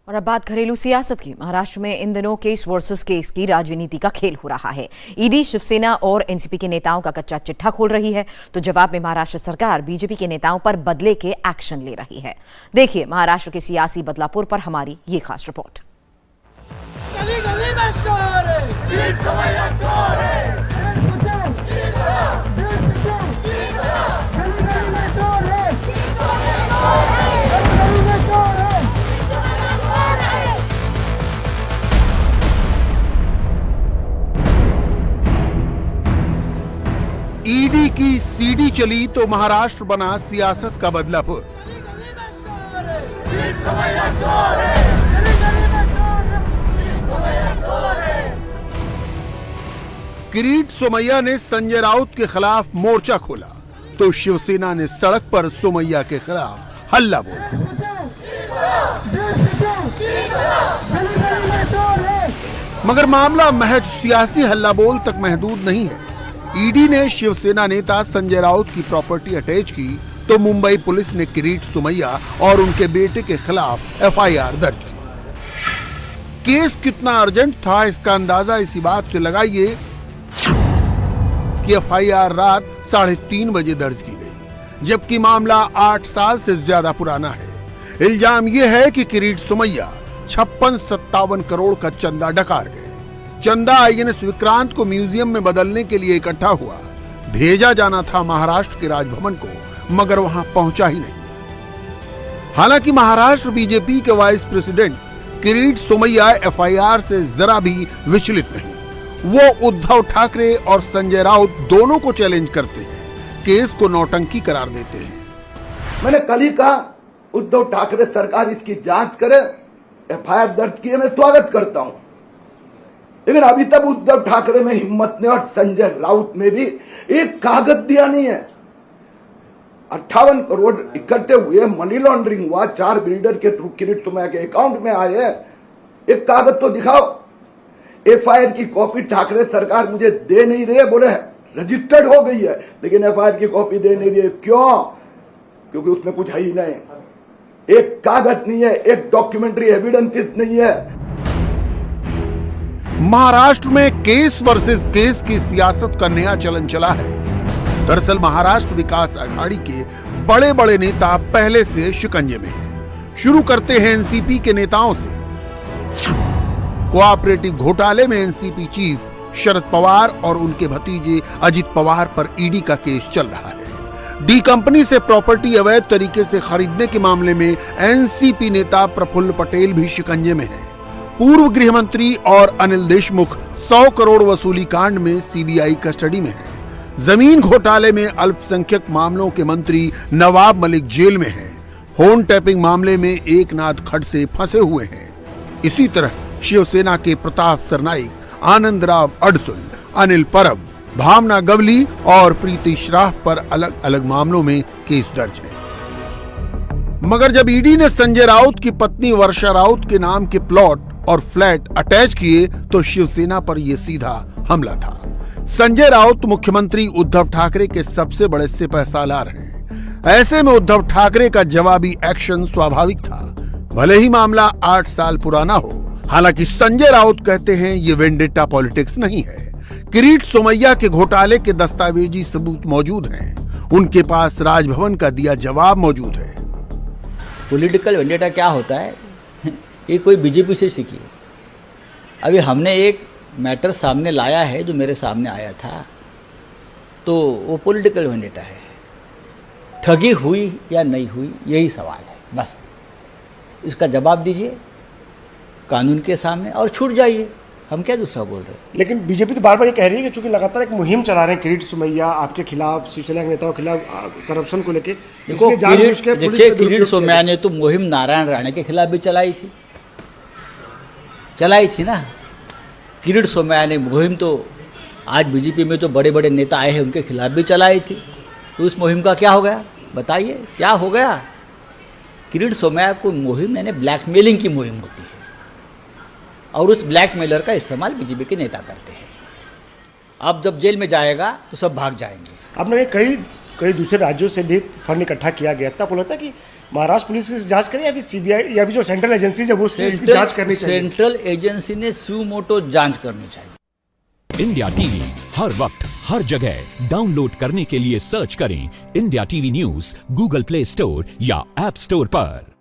और अब बात घरेलू सियासत की। महाराष्ट्र में इन दिनों केस वर्सेस केस की राजनीति का खेल हो रहा है। ईडी शिवसेना और एनसीपी के नेताओं का कच्चा चिट्ठा खोल रही है, तो जवाब में महाराष्ट्र सरकार बीजेपी के नेताओं पर बदले के एक्शन ले रही है। देखिए महाराष्ट्र के सियासी बदलापुर पर हमारी ये खास रिपोर्ट। गली गली में शोर है, बीच समैया चोर है, गली गली में शोर है, गली में शोर है। ईडी की सीडी चली तो महाराष्ट्र बना सियासत का बदलापुर। गली गली में शोर है, बीच समैया चोर है, गली गली में शोर है, बीच समैया चोर है। किरीट सोमैया ने संजय राउत के खिलाफ मोर्चा खोला तो शिवसेना ने सड़क पर सोमैया के खिलाफ हल्ला बोला। मगर मामला महज सियासी हल्ला बोल तक महदूद नहीं है। ईडी ने शिवसेना नेता संजय राउत की प्रॉपर्टी अटैच की तो मुंबई पुलिस ने किरीट सोमैया और उनके बेटे के खिलाफ एफआईआर दर्ज की। केस कितना अर्जेंट था इसका अंदाजा इसी बात से लगाइए कि एफआईआर रात 3:30 बजे दर्ज की गई, जबकि मामला 8 साल से ज्यादा पुराना है। इल्जाम यह है कि किरीट सोमैया 56-57 करोड़ का चंदा डकार गए। चंदा आईएनएस विक्रांत को म्यूजियम में बदलने के लिए इकट्ठा हुआ, भेजा जाना था महाराष्ट्र के राजभवन को, मगर वहां पहुंचा ही नहीं। हालांकि महाराष्ट्र बीजेपी के vice president Kirit Somaiya FIR से जरा भी विचलित नहीं। वो उद्धव ठाकरे और संजय राउत दोनों को चैलेंज करते हैं, केस को नौटंकी करार देते हैं। मैंने कल ही कहा उद्धव ठाकरे सरकार इसकी जांच करे, एफआईआर दर्ज किए, मैं स्वागत करता हूं। लेकिन अभी तक उद्धव ठाकरे में हिम्मत नहीं और संजय राउत में भी एक कागज दिया नहीं है। 58 करोड़ इकट्ठे हुए, मनी लॉन्ड्रिंग हुआ, 4 बिल्डर के थ्रू किरीट सोमैया के अकाउंट में आए हैं, एक कागज तो दिखाओ। एफआईआर की कॉपी ठाकरे सरकार मुझे दे नहीं रही है, बोले रजिस्टर्ड हो गई है, लेकिन एफआईआर की कॉपी दे नहीं रही है। क्यों? क्योंकि उसमें कुछ है ही नहीं, एक कागज नहीं है, एक डॉक्यूमेंट्री एविडेंसेस नहीं है। महाराष्ट्र में केस वर्सेस केस की सियासत का नया चलन चला है। दरअसल महाराष्ट्र विकास अघाड़ी के बड़े बड़े नेता पहले से शिकंजे में हैं। शुरू करते हैं एनसीपी के नेताओं से। कोऑपरेटिव घोटाले में एनसीपी चीफ शरद पवार और उनके भतीजे अजित पवार पर ईडी का केस चल रहा है। डी कंपनी से प्रॉपर्टी अवैध तरीके से खरीदने के मामले में एनसीपी नेता प्रफुल्ल पटेल भी शिकंजे में है। पूर्व गृह मंत्री और अनिल देशमुख 100 करोड़ वसूली कांड में सीबीआई कस्टडी में है। जमीन घोटाले में अल्पसंख्यक मामलों के मंत्री नवाब मलिक जेल में हैं। फोन टैपिंग मामले में एकनाथ खड़से फंसे हुए हैं। इसी तरह शिवसेना के प्रताप सरनाईक, आनंदराव अडसुल, अनिल परब, भावना गवली और प्रीति श्राफ पर अलग अलग मामलों में केस दर्ज है। मगर जब ईडी ने संजय राउत की पत्नी वर्षा राउत के नाम के प्लॉट और फ्लैट अटैच किए तो शिवसेना पर यह सीधा हमला था। संजय राउत मुख्यमंत्री उद्धव ठाकरे के सबसे बड़े सिपहसालार हैं। ऐसे में उद्धव ठाकरे का जवाबी एक्शन स्वाभाविक था, भले ही मामला 8 साल पुराना हो। हालांकि संजय राउत कहते हैं ये वेंडेटा पॉलिटिक्स नहीं है। किरीट सोमैया के घोटाले के दस्तावेजी सबूत मौजूद हैं। उनके पास राजभवन का दिया जवाब मौजूद है। पॉलिटिकल वेंडेटा क्या होता है ये कोई बीजेपी से सीखी। अभी हमने एक मैटर सामने लाया है जो मेरे सामने आया था, तो वो पॉलिटिकल वेंडेटा है। ठगी हुई या नहीं हुई यही सवाल है, बस इसका जवाब दीजिए कानून के सामने और छूट जाइए। हम क्या दूसरा बोल रहे हैं। लेकिन बीजेपी तो बार बार ये कह रही है कि चूंकि लगातार एक मुहिम चला रहे हैं किरीट सोमैया आपके खिलाफ, शिवसेना के नेताओं के खिलाफ करप्शन को लेके, देखिए किरीट सोमैया ने तो मुहिम नारायण राणे के खिलाफ भी चलाई थी ना। किरीट सोमैया ने मुहिम तो आज बीजेपी में जो बड़े बड़े नेता आए हैं उनके खिलाफ भी चलाई थी, तो उस मुहिम का क्या हो गया बताइए, क्या हो गया। किरीट सोमैया को मुहिम यानी ब्लैकमेलिंग की मुहिम होती है और उस ब्लैकमेलर का इस्तेमाल बीजेपी के नेता करते हैं। अब जब जेल में जाएगा तो सब भाग जाएंगे। आपने कई कई दूसरे राज्यों से भी फंड इकट्ठा किया गया था, आपको लगता है कि महाराष्ट्र पुलिस इसकी जांच करे या फिर सीबीआई या फिर जो सेंट्रल एजेंसी है वो इसकी जांच करनी चाहिए? सेंट्रल एजेंसी ने स्यू मोटो जांच करनी चाहिए। इंडिया टीवी हर वक्त हर जगह डाउनलोड करने के लिए सर्च करें India TV news Google play store या ऐप स्टोर पर।